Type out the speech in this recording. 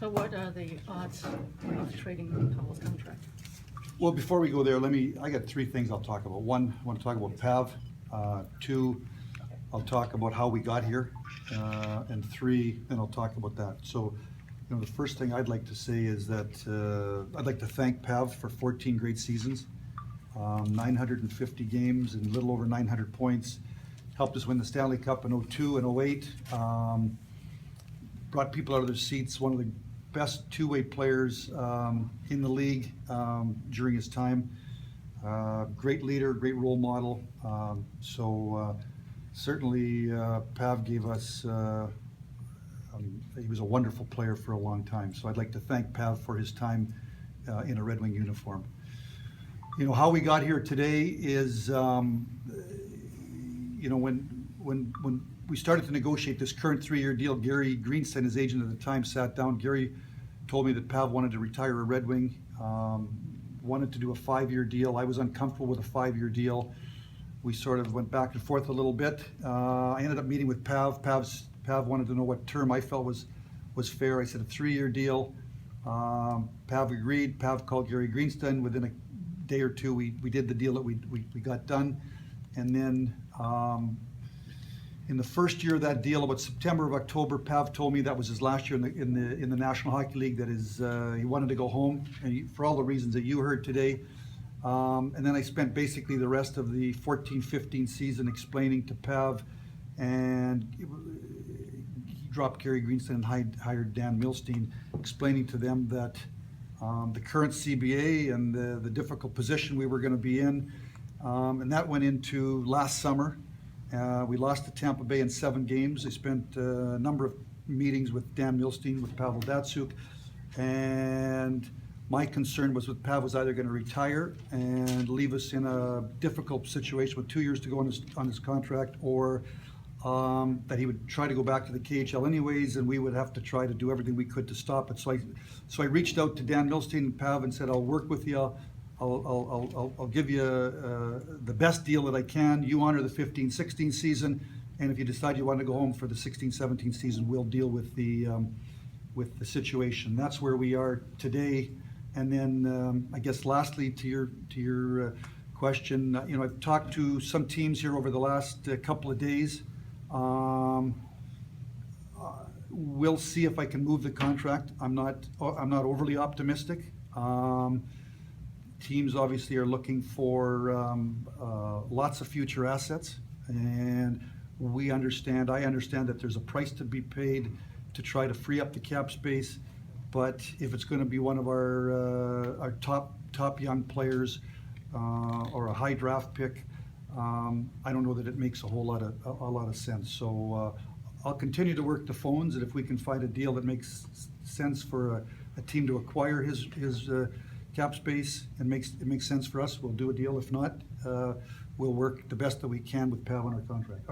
So what are the odds of trading Pavel's contract? Well, before we go there, I got three things I'll talk about. One, I want to talk about Pav. Two, I'll talk about how we got here. And three, then I'll talk about that. So, the first thing I'd like to say is that I'd like to thank Pav for 14 great seasons, 950 games and a little over 900 points. Helped us win the Stanley Cup in 02 and 08. Brought people out of their seats. One of the best two-way players in the league during his time. Great leader, great role model. Certainly Pav gave us, he was a wonderful player for a long time. So I'd like to thank Pav for his time in a Red Wing uniform. How we got here today is, when we started to negotiate this current 3-year deal, Gary Greenstein, his agent at the time, sat down. Gary told me that Pav wanted to retire a Red Wing, wanted to do a 5-year deal. I was uncomfortable with a 5-year deal. We sort of went back and forth a little bit. I ended up meeting with Pav. Pav wanted to know what term I felt was fair. I said a 3-year deal. Pav agreed. Pav called Gary Greenstein. Within a day or two, we did the deal that we got done. And then in the first year of that deal, about September or October, Pav told me that was his last year in the National Hockey League. That is, he wanted to go home, and for all the reasons that you heard today. And then I spent basically the rest of the 14-15 season explaining to Pav, and he dropped Gary Greenstein and hired Dan Milstein, explaining to them that the current CBA and the difficult position we were going to be in, and that went into last summer. We lost to Tampa Bay in 7 games. I spent a number of meetings with Dan Milstein, with Pavel Datsyuk, and my concern was that Pav was either going to retire and leave us in a difficult situation with 2 years to go on his contract, or that he would try to go back to the KHL anyways, and we would have to try to do everything we could to stop it. So I reached out to Dan Milstein and Pav and said, I'll work with you. I'll give you the best deal that I can. You honor the 15-16 season, and if you decide you want to go home for the 16-17 season, we'll deal with the situation. That's where we are today. And then I guess lastly to your question, I've talked to some teams here over the last couple of days. We'll see if I can move the contract. I'm not overly optimistic. Teams obviously are looking for lots of future assets, and I understand that there's a price to be paid to try to free up the cap space. But if it's going to be one of our top young players or a high draft pick, I don't know that it makes a lot of sense. So I'll continue to work the phones, and if we can find a deal that makes sense for a team to acquire his cap space and it makes sense for us, we'll do a deal. If not, we'll work the best that we can with Pav on our contract.